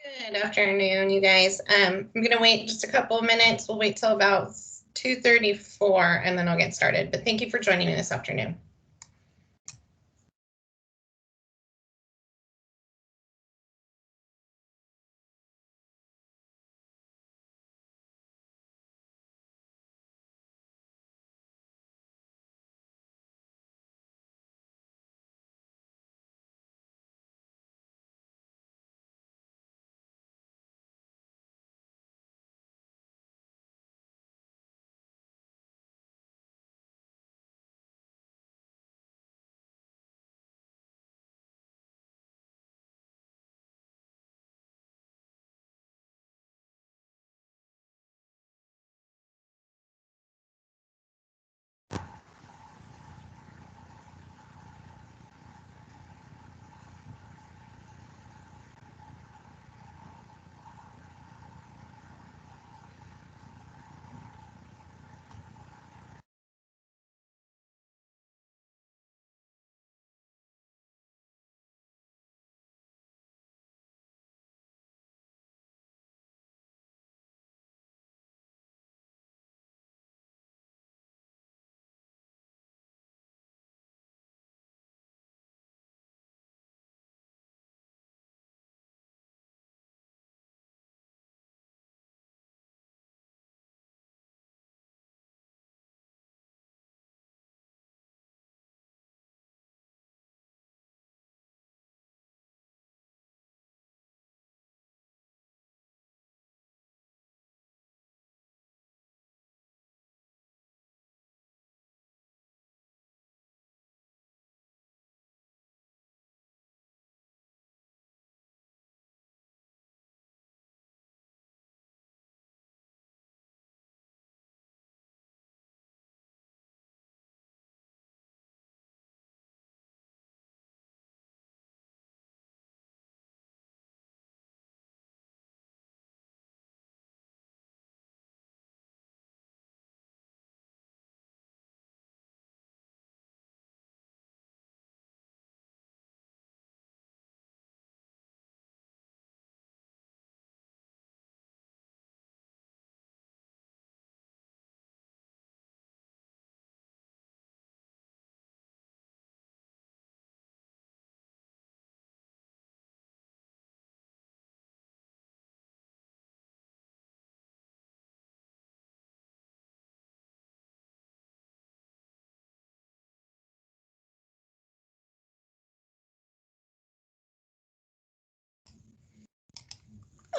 Good afternoon, you guys. I'm going to wait just a couple of minutes. We'll wait till about 2:34 and then I'll get started. But thank you for joining me this afternoon.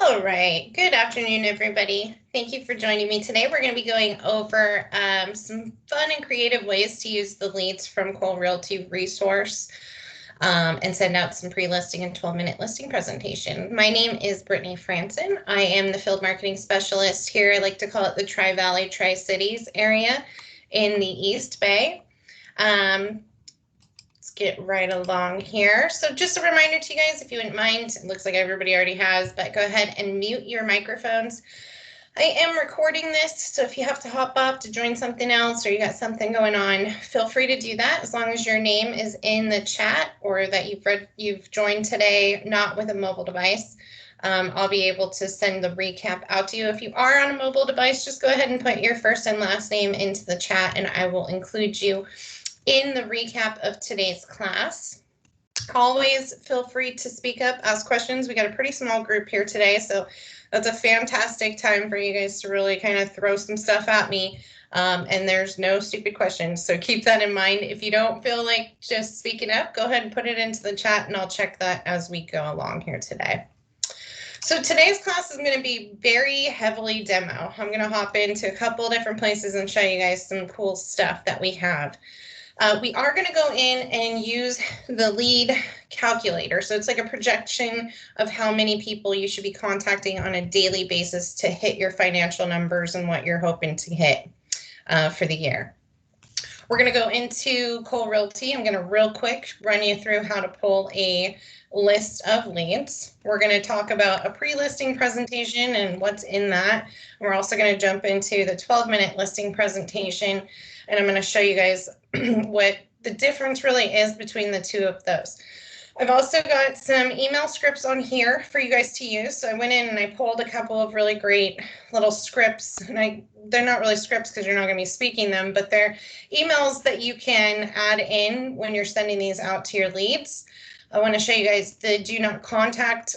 All right. Good afternoon, everybody. Thank you for joining me today. We're going to be going over some fun and creative ways to use the leads from Cole Realty Resource and send out some pre-listing and 12-minute listing presentation. My name is Brittany Franson. I am the field marketing specialist here. I like to call it the Tri-Valley, Tri-Cities area in the East Bay. Get right along here. So just a reminder to you guys, if you wouldn't mind, it looks like everybody already has, but go ahead and mute your microphones. I am recording this, so if you have to hop off to join something else or you got something going on, feel free to do that as long as your name is in the chat or that you've joined today not with a mobile device. I'll be able to send the recap out to you. If you are on a mobile device, just go ahead and put your first and last name into the chat and I will include you in the recap of today's class. Always feel free to speak up, ask questions. We got a pretty small group here today, so that's a fantastic time for you guys to really kind of throw some stuff at me. And there's no stupid questions, so keep that in mind. If you don't feel like just speaking up, go ahead and put it into the chat and I'll check that as we go along here today. So today's class is going to be very heavily demo. I'm going to hop into a couple different places and show you guys some cool stuff that we have. We are going to go in and use the lead calculator. So it's like a projection of how many people you should be contacting on a daily basis to hit your financial numbers and what you're hoping to hit for the year. We're going to go into Cole Realty. I'm going to real quick run you through how to pull a list of leads. We're going to talk about a pre-listing presentation and what's in that. We're also going to jump into the 12-minute listing presentation, and I'm going to show you guys what the difference really is between the two of those. I've also got some email scripts on here for you guys to use. So I went in and I pulled a couple of really great little scripts, and they're not really scripts because you're not going to be speaking them, but they're emails that you can add in when you're sending these out to your leads. I want to show you guys the do not contact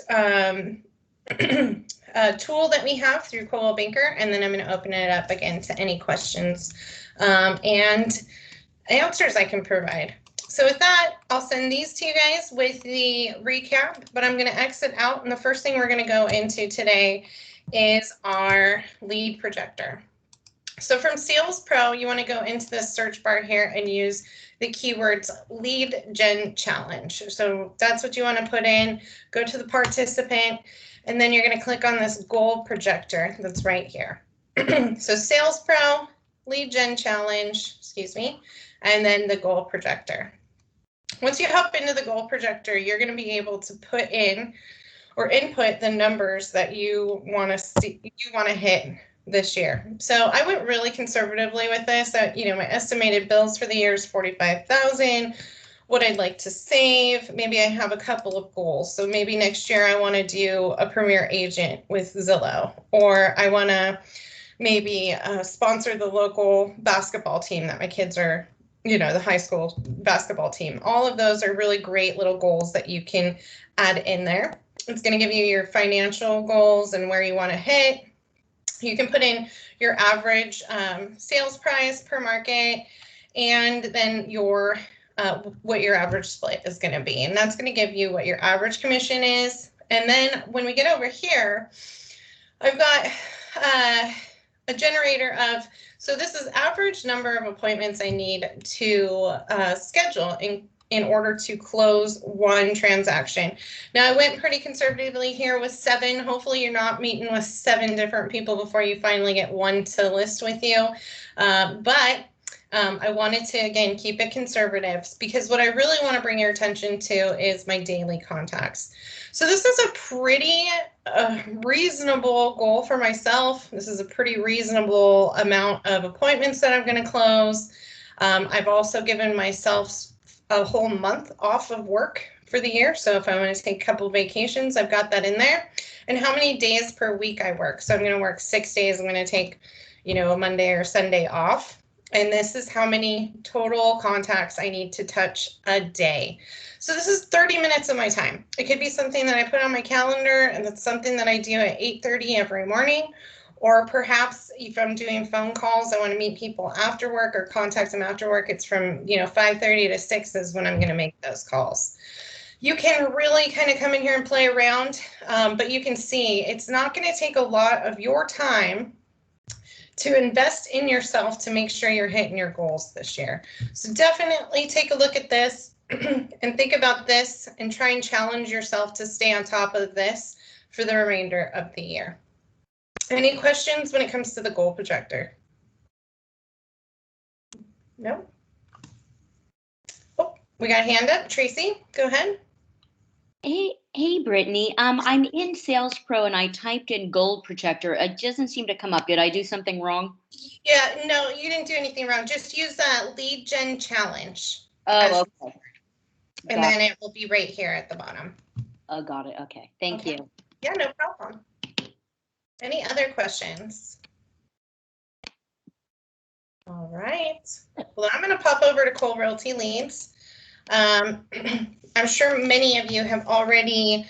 tool that we have through Cole Banker, and then I'm going to open it up again to any questions and answers I can provide. So with that, I'll send these to you guys with the recap, but I'm going to exit out. And the first thing we're going to go into today is our lead projector. So from Sales Pro, you want to go into the search bar here and use the keywords lead gen challenge. So that's what you want to put in. Go to the participant, and then you're going to click on this goal projector that's right here. So Sales Pro, lead gen challenge, excuse me, and then the goal projector. Once you hop into the goal projector, you're going to be able to put in or input the numbers that you want to see, you want to hit this year. So I went really conservatively with this. My estimated bills for the year is $45,000. What I'd like to save, maybe I have a couple of goals. So maybe next year I want to do a premier agent with Zillow, or I want to maybe sponsor the local basketball team that my kids are, the high school basketball team. All of those are really great little goals that you can add in there. It's going to give you your financial goals and where you want to hit. You can put in your average sales price per market, and then your what your average split is going to be. And that's going to give you what your average commission is. And then when we get over here, I've got a generator of, so this is average number of appointments I need to schedule in order to close one transaction. Now I went pretty conservatively here with 7. Hopefully you're not meeting with 7 different people before you finally get one to list with you. But I wanted to, again, keep it conservative, because what I really want to bring your attention to is my daily contacts. So this is a pretty reasonable goal for myself. This is a pretty reasonable amount of appointments that I'm going to close. I've also given myself a whole month off of work for the year. So if I want to take a couple of vacations, I've got that in there. And how many days per week I work. So I'm going to work 6 days. I'm going to take, a Monday or Sunday off. And this is how many total contacts I need to touch a day. So this is 30 minutes of my time. It could be something that I put on my calendar, and it's something that I do at 8:30 every morning. Or perhaps if I'm doing phone calls, I want to meet people after work or contact them after work. It's from 5:30 to 6 is when I'm going to make those calls. You can really kind of come in here and play around, but you can see it's not going to take a lot of your time to invest in yourself to make sure you're hitting your goals this year. So definitely take a look at this and think about this and try and challenge yourself to stay on top of this for the remainder of the year. Any questions when it comes to the goal projector? No? Oh, we got a hand up. Tracy, go ahead. Hey, Brittany. I'm in Sales Pro and I typed in gold projector. It doesn't seem to come up. Did I do something wrong? Yeah, no, you didn't do anything wrong. Just use that lead gen challenge. Oh, okay. And then it will be right here at the bottom. Oh, got it. Okay. Thank you. Yeah, no problem. Any other questions? All right. Well, I'm going to pop over to Cole Realty Leads. I'm sure many of you have already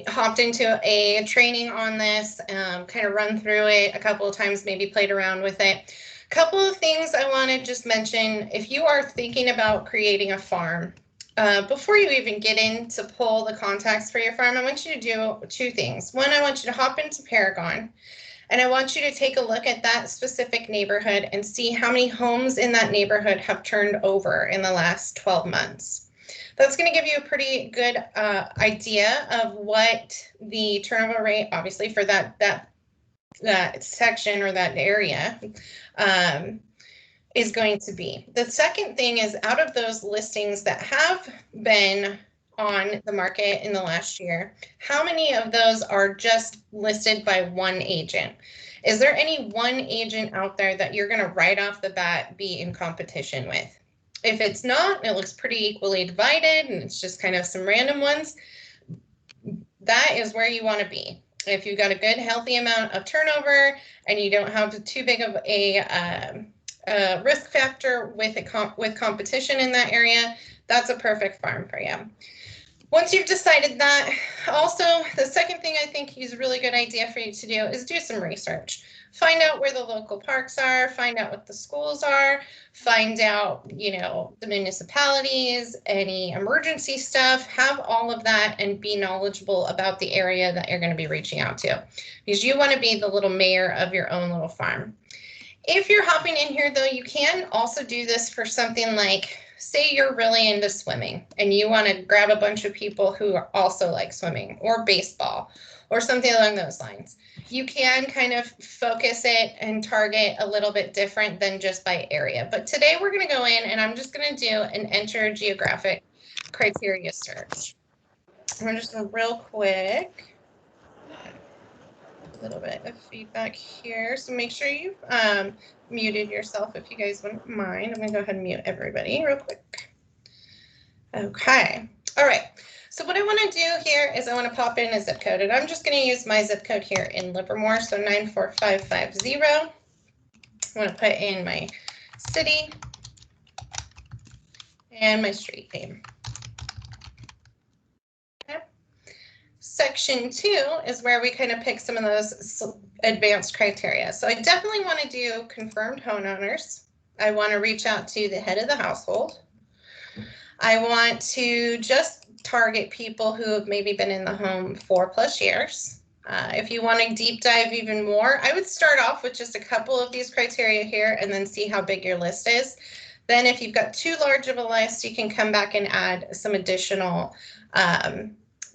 hopped into a training on this, kind of run through it a couple of times, maybe played around with it. A couple of things I want to just mention. If you are thinking about creating a farm, before you even get in to pull the contacts for your farm, I want you to do 2 things. One, I want you to hop into Paragon, and I want you to take a look at that specific neighborhood and see how many homes in that neighborhood have turned over in the last 12 months. That's going to give you a pretty good idea of what the turnover rate, obviously, for that section or that area is going to be. The second thing is, out of those listings that have been on the market in the last year, how many of those are just listed by one agent? Is there any one agent out there that you're going to right off the bat be in competition with? If it's not, it looks pretty equally divided and it's just kind of some random ones, that is where you want to be. If you've got a good, healthy amount of turnover and you don't have too big of a risk factor with competition in that area, that's a perfect farm for you. Once you've decided that, also, the second thing I think is a really good idea for you to do is do some research. Find out where the local parks are, find out what the schools are, find out, you know, the municipalities, any emergency stuff, have all of that and be knowledgeable about the area that you're going to be reaching out to, because you want to be the little mayor of your own little farm. If you're hopping in here, though, you can also do this for something like, say you're really into swimming and you want to grab a bunch of people who also like swimming or baseball or something along those lines. You can kind of focus it and target a little bit different than just by area. But today we're going to go in and I'm just going to do an enter geographic criteria search. I'm just going to real quick. A little bit of feedback here, so make sure you've muted yourself if you guys wouldn't mind. I'm gonna go ahead and mute everybody real quick. Okay, all right, so what I want to do here is I want to pop in a zip code, and I'm just going to use my zip code here in Livermore, so 94550. I want to put in my city and my street name. Section 2 is where we kind of pick some of those advanced criteria. So I definitely want to do confirmed homeowners. I want to reach out to the head of the household. I want to just target people who have maybe been in the home 4+ years. If you want to deep dive even more, I would start off with just a couple of these criteria here and then see how big your list is. Then if you've got too large of a list, you can come back and add some additional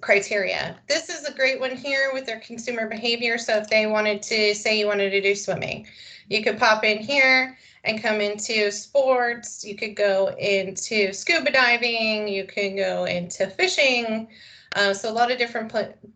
criteria. This is a great one here with their consumer behavior. So if they wanted to say you wanted to do swimming, you could pop in here and come into sports. You could go into scuba diving. You can go into fishing. So a lot of different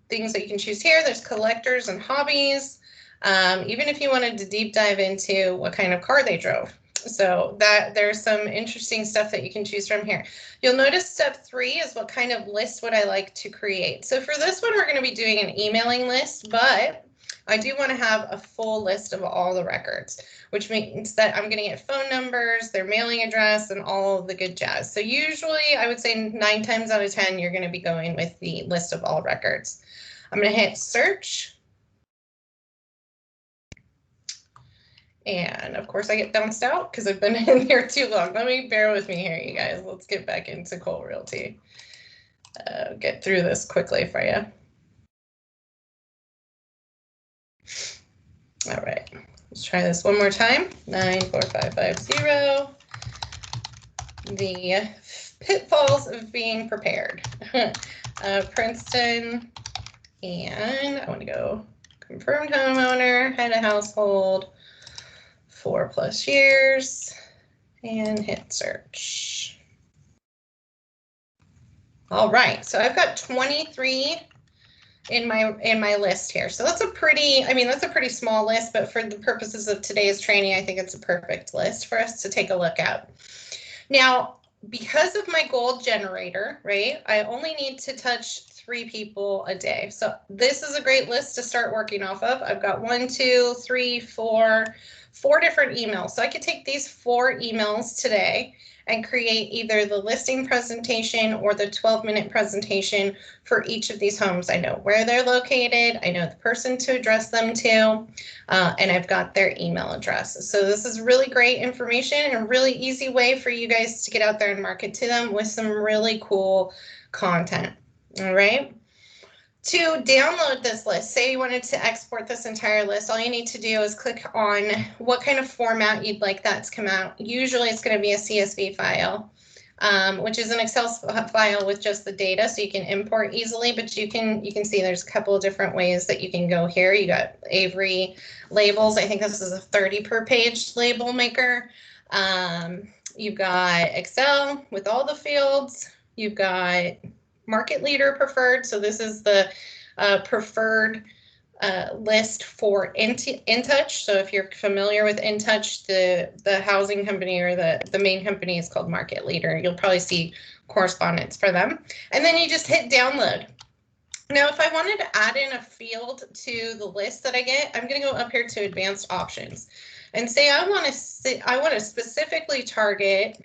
things that you can choose here. There's collectors and hobbies. Even if you wanted to deep dive into what kind of car they drove. So that there's some interesting stuff that you can choose from here. You'll notice step 3 is what kind of list would I like to create. So for this one, we're going to be doing an emailing list, but I do want to have a full list of all the records, which means that I'm going to get phone numbers, their mailing address, and all of the good jazz. So usually I would say 9 times out of 10, you're going to be going with the list of all records. I'm going to hit search. And of course I get bounced out because I've been in here too long. Let me bear with me here, you guys. Let's get back into Cole Realty. Get through this quickly for you. All right, let's try this one more time. 94550. The pitfalls of being prepared. Princeton, and I want to go confirmed homeowner, head of household, 4+ years, and hit search. All right, so I've got 23 in my list here. So that's a pretty, that's a pretty small list, but for the purposes of today's training, I think it's a perfect list for us to take a look at. Now, because of my goal generator, right, I only need to touch 3 people a day. So this is a great list to start working off of. I've got 4 different emails. So I could take these 4 emails today and create either the listing presentation or the 12-minute presentation for each of these homes. I know where they're located, I know the person to address them to, and I've got their email address. So this is really great information and a really easy way for you guys to get out there and market to them with some really cool content. All right. To download this list, say you wanted to export this entire list, all you need to do is click on what kind of format you'd like that to come out. Usually it's going to be a CSV file, which is an Excel file with just the data, so you can import easily, but you can see there's a couple of different ways that you can go here. You got Avery labels. I think this is a 30 per page label maker. You've got Excel with all the fields. You've got market leader preferred. So this is the preferred list for InTouch. So if you're familiar with InTouch, the housing company or the main company is called Market Leader. You'll probably see correspondence for them. And then you just hit download. Now, if I wanted to add in a field to the list that I get, I'm going to go up here to advanced options and say I want to specifically target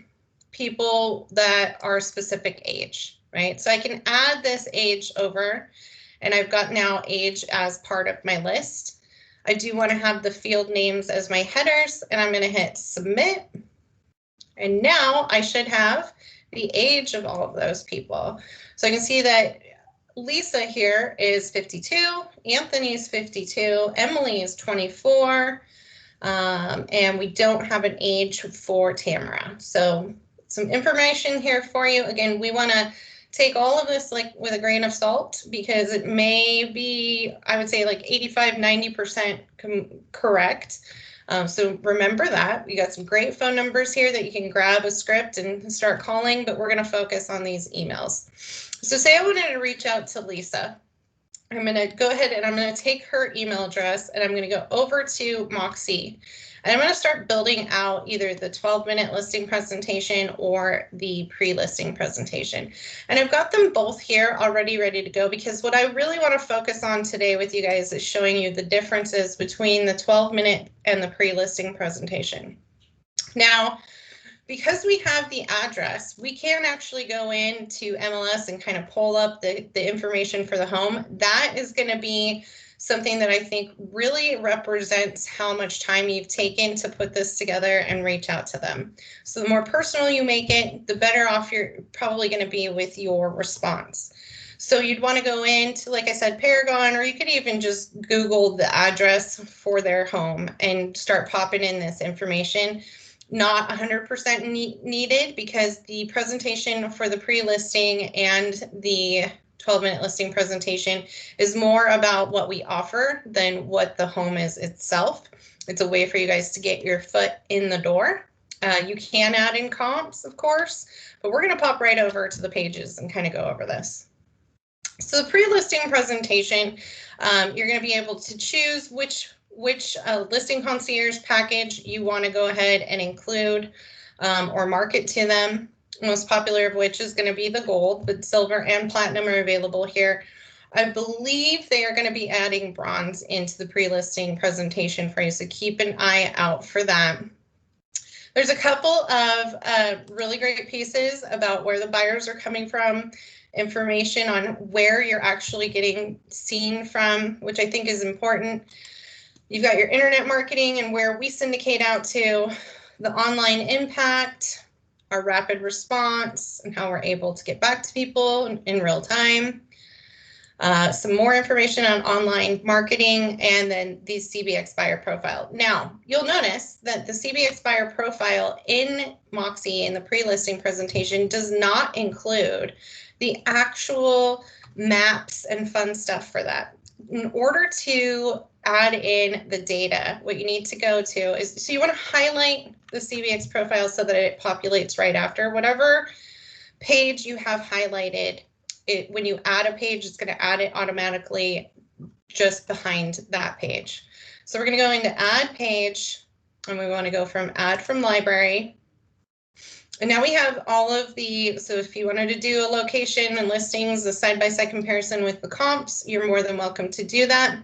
people that are specific age, right? So I can add this age over, and I've got now age as part of my list. I do want to have the field names as my headers, and I'm going to hit submit. And now I should have the age of all of those people. So I can see that Lisa here is 52, Anthony's 52, Emily is 24, and we don't have an age for Tamara. So some information here for you. Again, we want to take all of this like with a grain of salt because it may be, I would say like 85, 90% correct. So remember that. We got some great phone numbers here that you can grab a script and start calling, but we're going to focus on these emails. So say I wanted to reach out to Lisa. I'm going to go ahead and I'm going to take her email address and I'm going to go over to Moxi. And I'm going to start building out either the 12-minute listing presentation or the pre-listing presentation. And I've got them both here already ready to go because what I really want to focus on today with you guys is showing you the differences between the 12-minute and the pre-listing presentation. Now, because we have the address, we can actually go into MLS and kind of pull up the information for the home. That is going to be something that I think really represents how much time you've taken to put this together and reach out to them. So the more personal you make it, the better off you're probably going to be with your response. So you'd want to go into, like I said, Paragon, or you could even just Google the address for their home and start popping in this information. Not 100% needed because the presentation for the pre-listing and the 12-minute listing presentation is more about what we offer than what the home is itself. It's a way for you guys to get your foot in the door. You can add in comps, of course, but we're going to pop right over to the pages and kind of go over this. So the pre-listing presentation, you're going to be able to choose which listing concierge package you want to go ahead and include or market to them. Most popular of which is going to be the gold, but silver and platinum are available here. I believe they are going to be adding bronze into the pre-listing presentation for you, so keep an eye out for that. There's a couple of really great pieces about where the buyers are coming from, information on where you're actually getting seen from, which I think is important. You've got your internet marketing and where we syndicate out to, the online impact, our rapid response, and how we're able to get back to people in real time. Some more information on online marketing, and then the Cbx Buyer Profile. Now, you'll notice that the Cbx Buyer Profile in Moxi in the pre-listing presentation does not include the actual maps and fun stuff for that. In order to add in the data, what you need to go to is, so you want to highlight the Cbx profile so that it populates right after whatever page you have highlighted. When you add a page, it's going to add it automatically just behind that page. So we're going to go into add page, and we want to go from add from library. And now we have all of the, so if you wanted to do a location and listings, a side-by-side comparison with the comps, you're more than welcome to do that.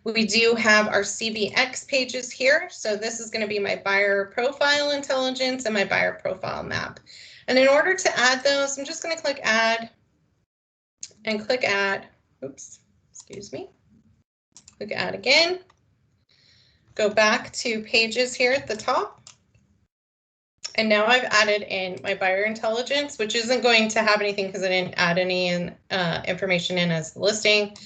We do have our Cbx pages here. So this is going to be my buyer profile intelligence and my buyer profile map. And in order to add those, I'm just going to click add and click add. Oops, excuse me. Click add again. Go back to pages here at the top. And now I've added in my buyer intelligence, which isn't going to have anything because I didn't add any information in as listing.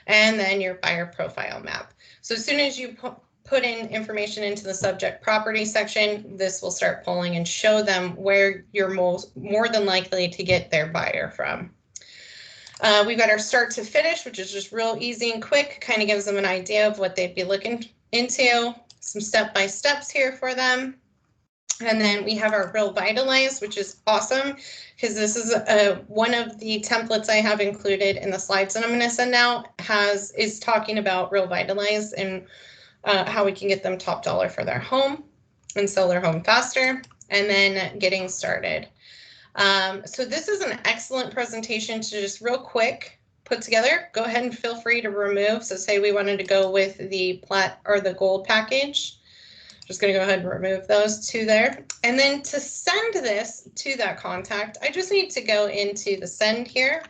And then your buyer profile map. So as soon as you put in information into the subject property section, this will start pulling and show them where you're more than likely to get their buyer from. We've got our start to finish, which is just real easy and quick, kind of gives them an idea of what they'd be looking into. Some step-by-steps here for them. And then we have our Real Vitalize, which is awesome because this is one of the templates I have included in the slides that I'm going to send out is talking about Real Vitalize and how we can get them top dollar for their home and sell their home faster, and then getting started. So this is an excellent presentation to just real quick put together. Go ahead and feel free to remove. So say we wanted to go with the plat or the gold package. Just going to go ahead and remove those two there. And then to send this to that contact, I just need to go into the send here.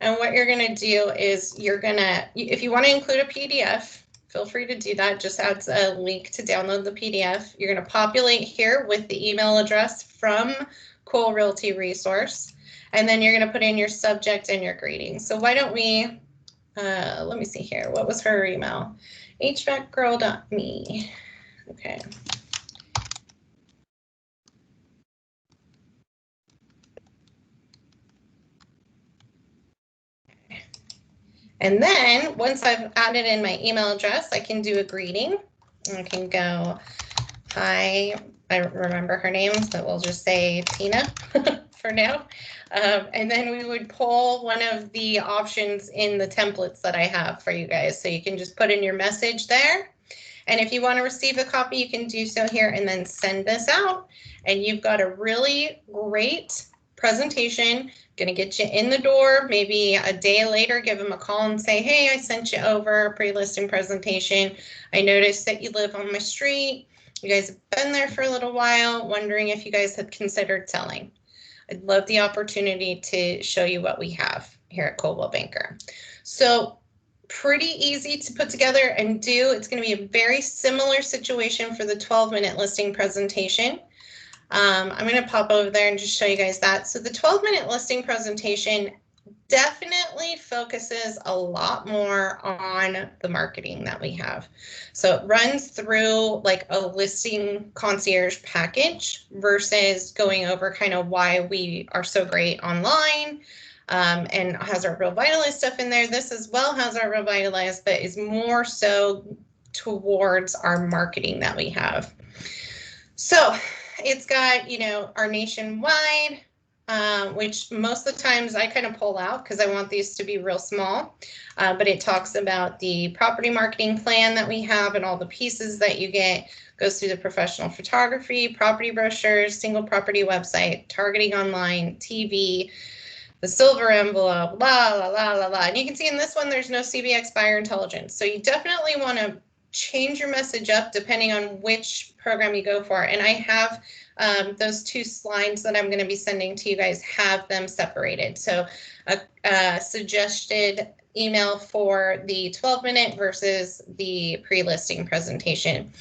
And what you're going to do is you're going to, if you want to include a PDF, feel free to do that. Just adds a link to download the PDF. You're going to populate here with the email address from Cole Realty Resource. And then you're going to put in your subject and your greeting. So why don't we, let me see here. What was her email? hvacgirl.me. Okay. And then once I've added in my email address, I can do a greeting. I can go, hi, I don't remember her name, so we'll just say Tina for now. And then we would pull one of the options in the templates that I have for you guys. So you can just put in your message there. And if you want to receive a copy, you can do so here and then send this out. And you've got a really great presentation, going to get you in the door. Maybe a day later, give them a call and say, hey, I sent you over a pre-listing presentation. I noticed that you live on my street. You guys have been there for a little while, wondering if you guys had considered selling. I'd love the opportunity to show you what we have here at Coldwell Banker. So pretty easy to put together and do. It's going to be a very similar situation for the 12-minute listing presentation. I'm going to pop over there and just show you guys that. So the 12-minute listing presentation definitely focuses a lot more on the marketing that we have. So it runs through like a listing concierge package versus going over kind of why we are so great online. And has our Real Vitalize stuff in there. This as well has our Real Vitalize, but is more so towards our marketing that we have. So it's got, you know, our nationwide, which most of the times I kind of pull out because I want these to be real small. But it talks about the property marketing plan that we have and all the pieces that you get. Goes through the professional photography, property brochures, single property website, targeting online, TV, the silver envelope, la, la, la, la, la. And you can see in this one, there's no Cbx Buyer Intelligence. So you definitely want to change your message up depending on which program you go for. And I have those two slides that I'm going to be sending to you guys, have them separated. So a suggested email for the 12-minute versus the pre-listing presentation.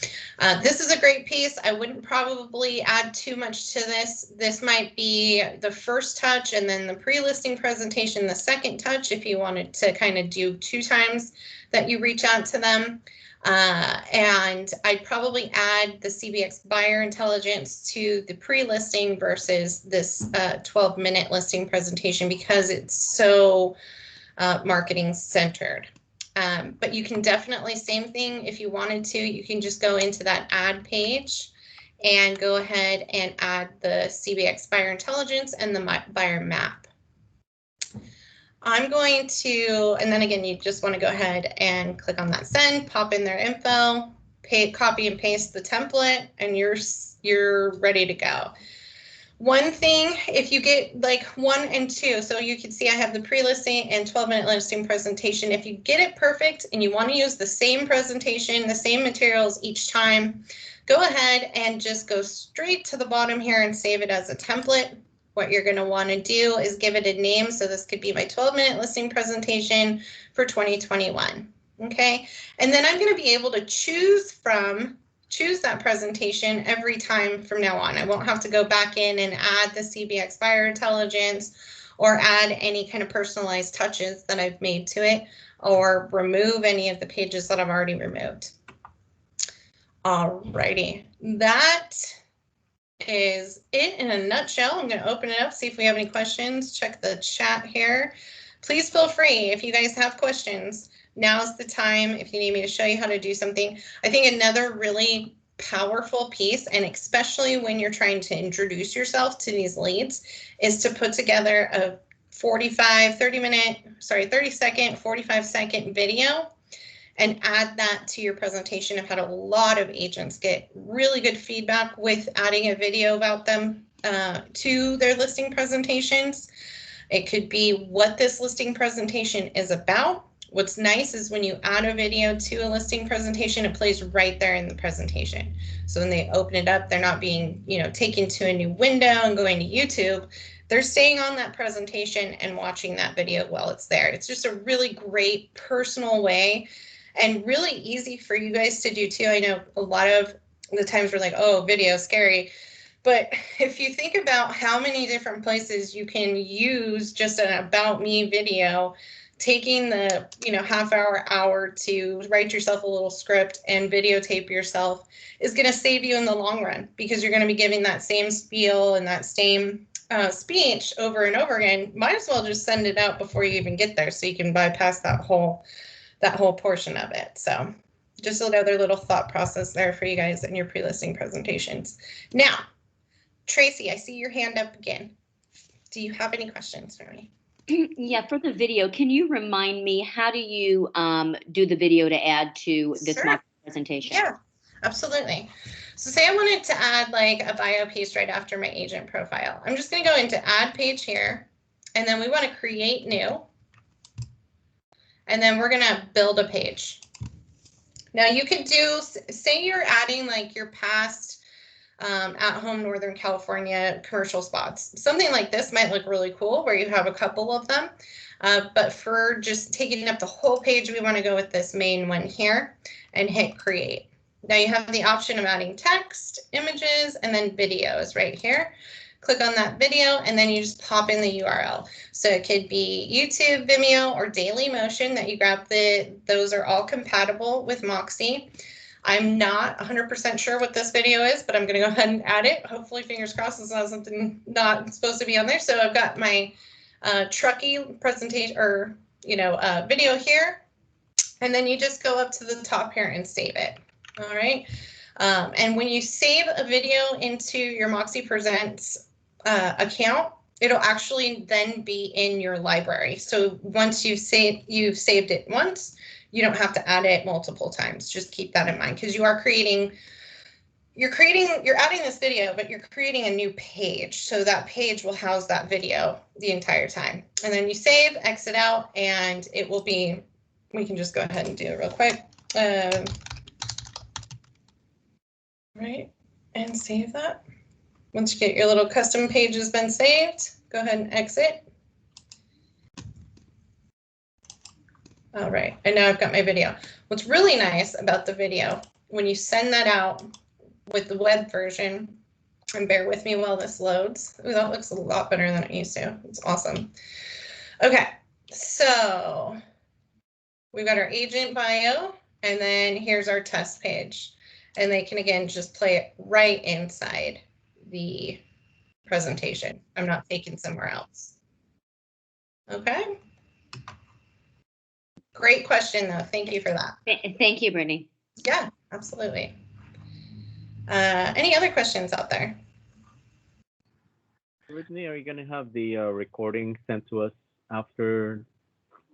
This is a great piece. I wouldn't probably add too much to this. This might be the first touch and then the pre-listing presentation, the second touch, if you wanted to kind of do 2 times that you reach out to them. And I'd probably add the Cbx Buyer Intelligence to the pre-listing versus this 12-minute listing presentation because it's so marketing centered. But you can definitely, same thing, if you wanted to, you can just go into that ad page and go ahead and add the Cbx Buyer Intelligence and the buyer map. I'm going to, and then again, you just want to go ahead and click on that send, pop in their info, copy and paste the template, and you're ready to go. One thing, if you get like 1 and 2, so you can see I have the pre-listing and 12-minute listing presentation. If you get it perfect and you want to use the same presentation, the same materials each time, go ahead and just go straight to the bottom here and save it as a template. What you're going to want to do is give it a name. So this could be my 12-minute listing presentation for 2021. Okay, and then I'm going to be able to choose that presentation every time from now on. I won't have to go back in and add the Cbx Buyer Intelligence or add any kind of personalized touches that I've made to it or remove any of the pages that I've already removed. Alrighty, that is it in a nutshell. I'm going to open it up, see if we have any questions. Check the chat here. Please feel free if you guys have questions. Now's the time if you need me to show you how to do something. I think another really powerful piece, and especially when you're trying to introduce yourself to these leads, is to put together a 30 second, 45-second video and add that to your presentation. I've had a lot of agents get really good feedback with adding a video about them to their listing presentations. It could be what this listing presentation is about. What's nice is when you add a video to a listing presentation, it plays right there in the presentation. So when they open it up, they're not being, taken to a new window and going to YouTube. They're staying on that presentation and watching that video while it's there. It's just a really great personal way and really easy for you guys to do too. I know a lot of the times we're like, oh, video, scary. But if you think about how many different places you can use just an about me video, taking the half hour to write yourself a little script and videotape yourself is going to save you in the long run, because you're going to be giving that same spiel and that same speech over and over again. Might as well just send it out before you even get there, so you can bypass that whole portion of it. So just another little thought process there for you guys in your pre-listing presentations. Now, Tracy, I see your hand up again. Do you have any questions for me? Yeah, for the video, can you remind me, how do you do the video to add to this Sure. presentation? Yeah, absolutely. So say I wanted to add like a bio piece right after my agent profile. I'm just going to go into add page here, and then we want to create new. And then we're going to build a page. Now you could do, say you're adding like your past at home Northern California commercial spots. Something like this might look really cool where you have a couple of them. But for just taking up the whole page, we want to go with this main one here and hit create. Now you have the option of adding text, images, and then videos right here. Click on that video, and then you just pop in the URL. So it could be YouTube, Vimeo, or Daily Motion that you grab. Those are all compatible with Moxi. I'm not 100% sure what this video is, but I'm going to go ahead and add it. Hopefully, fingers crossed, it's not something not supposed to be on there. So I've got my Truckee presentation or video here, and then you just go up to the top here and save it. All right. And when you save a video into your Moxi Presents account, it'll actually then be in your library. So once you've saved it once, you don't have to add it multiple times. Just keep that in mind, because you're adding this video, but you're creating a new page. So that page will house that video the entire time. And then you save, exit out, and it will be, we can just go ahead and do it real quick. Right, and save that. Once you get your little custom page has been saved, go ahead and exit. All right, and now I've got my video. What's really nice about the video, when you send that out with the web version, and bear with me while this loads. Ooh, that looks a lot better than it used to. It's awesome. Okay, so we've got our agent bio, and then here's our test page. And they can, again, just play it right inside the presentation. I'm not taking somewhere else. Okay. Great question, though. Thank you for that. Thank you, Brittany. Yeah, absolutely. Any other questions out there? Brittany, are you going to have the recording sent to us after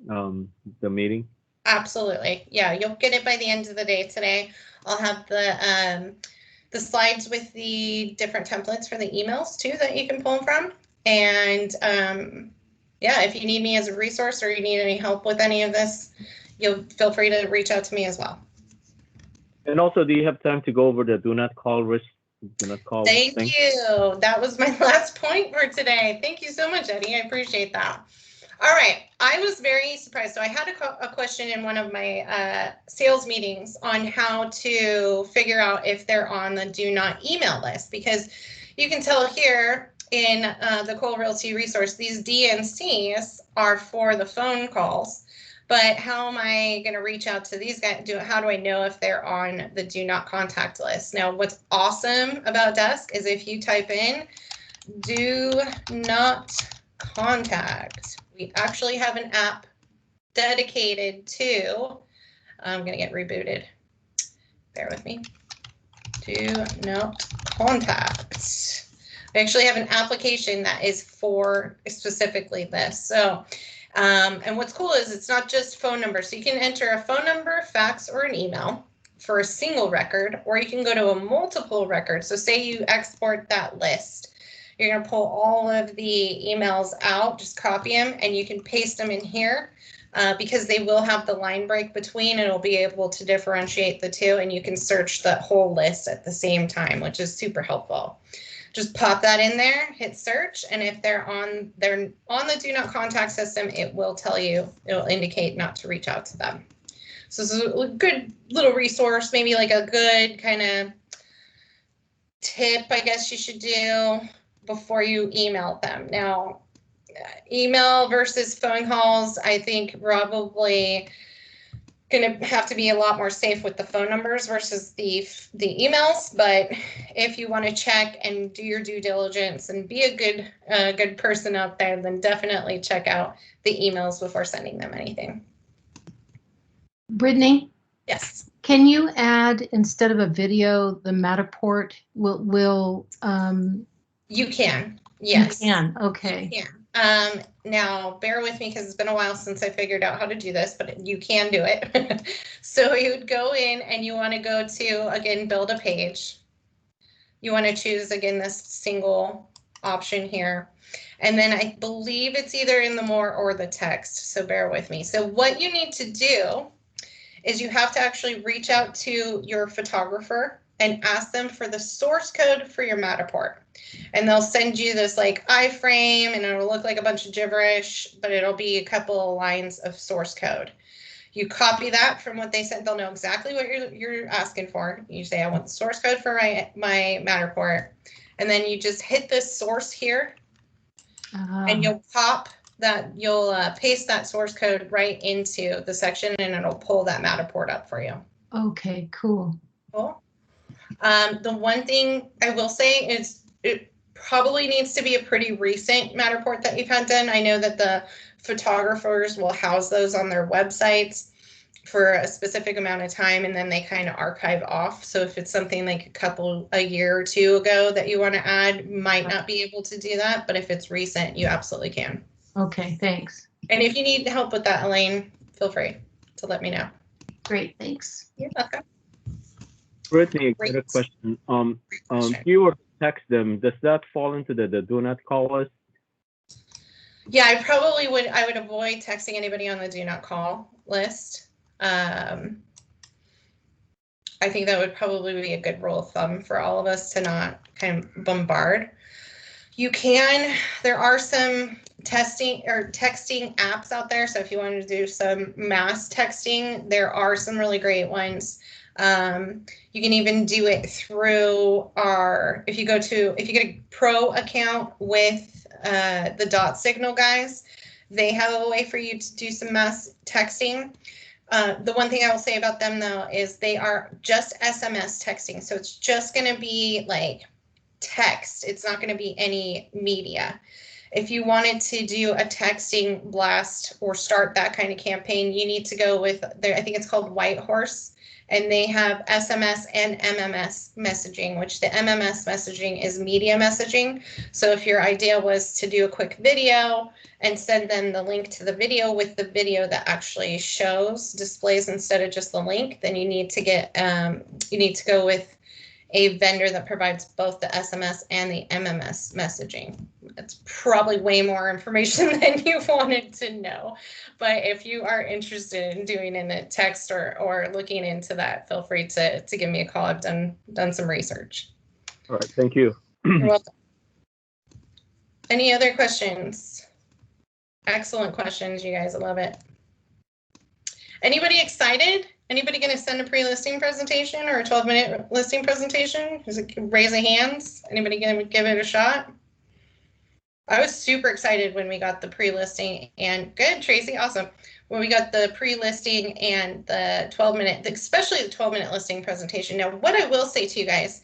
the meeting? Absolutely. Yeah, you'll get it by the end of the day today. I'll have the slides with the different templates for the emails too that you can pull from. And yeah, if you need me as a resource or you need any help with any of this, you'll feel free to reach out to me as well. And also, do you have time to go over the do not call risk? Do not call. Thank you. That was my last point for today. Thank you so much, Eddie. I appreciate that. All right, I was very surprised. So I had a question in one of my sales meetings on how to figure out if they're on the do not email list, because you can tell here in the Cole Realty resource, these DNCs are for the phone calls, but how am I going to reach out to these guys? How do I know if they're on the do not contact list? Now, what's awesome about Desk is if you type in do not contact, we actually have an app dedicated to, I'm going to get rebooted. Bear with me. do not contact. I actually have an application that is for specifically this. So, and what's cool is it's not just phone number. So you can enter a phone number, fax, or an email for a single record, or you can go to a multiple record. So say you export that list. You're going to pull all of the emails out, just copy them, and you can paste them in here because they will have the line break between, and it'll be able to differentiate the two, and you can search the whole list at the same time, which is super helpful. Just pop that in there, hit search, and if they're on the do not contact system, it will tell you, it'll indicate not to reach out to them. So this is a good little resource, maybe like a good kind of tip, I guess you should do before you email them. Now, email versus phone calls, I think probably going to have to be a lot more safe with the phone numbers versus the emails. But if you want to check and do your due diligence and be a good person out there, then definitely check out the emails before sending them anything. Brittany? Yes. Can you add, instead of a video, the Matterport will You can. Yes. You can. Okay. You can. Now, bear with me because it's been a while since I figured out how to do this, but you can do it. So you would go in and you want to go to, again, build a page. You want to choose, again, this single option here. And then I believe it's either in the more or the text. So bear with me. So what you need to do is you have to actually reach out to your photographer and ask them for the source code for your Matterport. And they'll send you this like iframe, and it'll look like a bunch of gibberish, but it'll be a couple of lines of source code. You copy that from what they said. They'll know exactly what you're asking for. You say, I want the source code for my Matterport. And then you just hit this source here, and you'll paste that source code right into the section, and it'll pull that Matterport up for you. Okay, cool. Cool. The one thing I will say is it probably needs to be a pretty recent Matterport that you've had done. I know that the photographers will house those on their websites for a specific amount of time, and then they kind of archive off. So if it's something like a year or two ago that you want to add, might not be able to do that. But if it's recent, you absolutely can. Okay, thanks. And if you need help with that, Elaine, feel free to let me know. Great, thanks. You're welcome. Brittany, I got a question. If you were to text them, does that fall into the do not call list? Yeah, I would avoid texting anybody on the do not call list. I think that would probably be a good rule of thumb for all of us to not kind of bombard. There are some texting apps out there. So if you wanted to do some mass texting, there are some really great ones. You can even do it through if you get a pro account with the Dot Signal guys, they have a way for you to do some mass texting. The one thing I will say about them though is they are just SMS texting. So it's just going to be like text. It's not going to be any media. If you wanted to do a texting blast or start that kind of campaign, you need to go with I think it's called Whitehorse. And they have SMS and MMS messaging, which the MMS messaging is media messaging. So if your idea was to do a quick video and send them the link to the video with the video that actually displays instead of just the link, then you need to go with a vendor that provides both the SMS and the MMS messaging. It's probably way more information than you wanted to know. But if you are interested in doing in a text or looking into that, feel free to give me a call. I've done some research. All right, thank you. You're welcome. Any other questions? Excellent questions, you guys. I love it. Anybody excited? Anybody going to send a pre-listing presentation or a 12-minute listing presentation? Raise a hands. Anybody going to give it a shot? I was super excited when we got the pre-listing and good, Tracy, awesome. When we got the pre-listing and the 12-minute, especially the 12-minute listing presentation. Now, what I will say to you guys,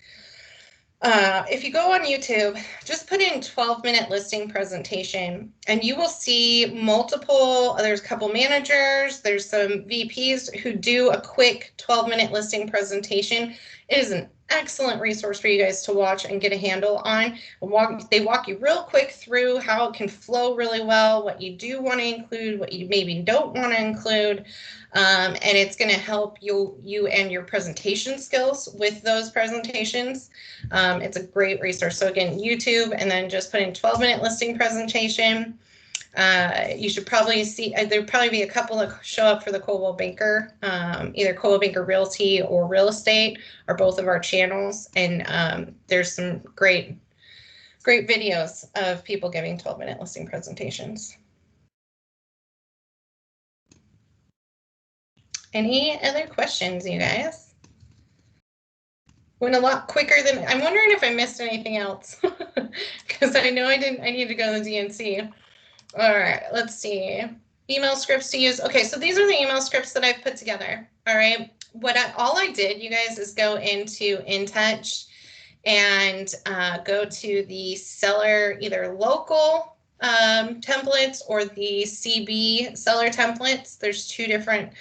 if you go on YouTube, just put in 12-minute listing presentation and you will see there's a couple managers, there's some VPs who do a quick 12-minute listing presentation. It is an excellent resource for you guys to watch and get a handle on. They walk you real quick through how it can flow really well, what you do want to include, what you maybe don't want to include, and it's going to help you and your presentation skills with those presentations. It's a great resource. So again, YouTube, and then just put in 12-minute listing presentation. You should probably see, there'll probably be a couple that show up for the Cole Banker, either Cole Banker Realty or Real Estate, or both of our channels. And there's some great videos of people giving 12-minute listing presentations. Any other questions, you guys? Went a lot quicker than, I'm wondering if I missed anything else, because I know I need to go to the DNC. All right, let's see. Email scripts to use. Okay, so these are the email scripts that I've put together. All right, all I did, you guys, is go into InTouch and go to the seller, either local templates or the CB seller templates. There's two different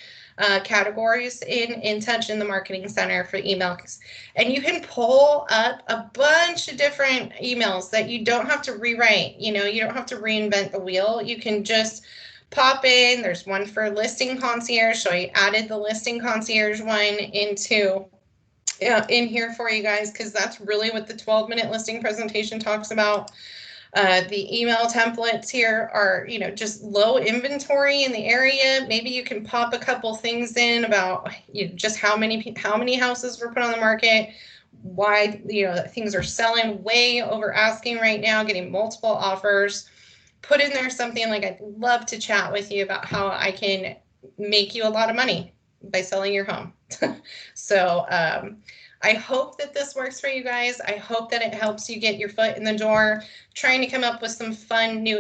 categories in InTouch in the Marketing Center for emails. And you can pull up a bunch of different emails that you don't have to rewrite. You know, you don't have to reinvent the wheel. You can just pop in. There's one for Listing Concierge. So I added the Listing Concierge one into in here for you guys, because that's really what the 12-minute listing presentation talks about. The email templates here are, you know, just low inventory in the area. Maybe you can pop a couple things in about, you know, just how many houses were put on the market, why, you know, things are selling way over asking right now, getting multiple offers. Put in there something like, I'd love to chat with you about how I can make you a lot of money by selling your home. So I hope that this works for you guys. I hope that it helps you get your foot in the door, trying to come up with some fun, new,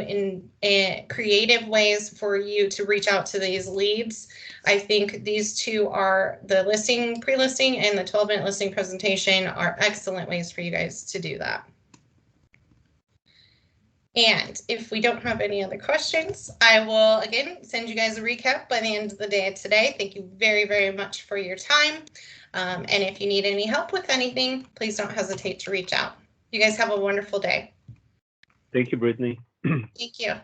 and creative ways for you to reach out to these leads. I think these two are, the listing, pre-listing, and the 12-minute listing presentation, are excellent ways for you guys to do that. And if we don't have any other questions, I will again send you guys a recap by the end of the day today. Thank you very, very much for your time. And if you need any help with anything, please don't hesitate to reach out. You guys have a wonderful day. Thank you, Brittany. Thank you.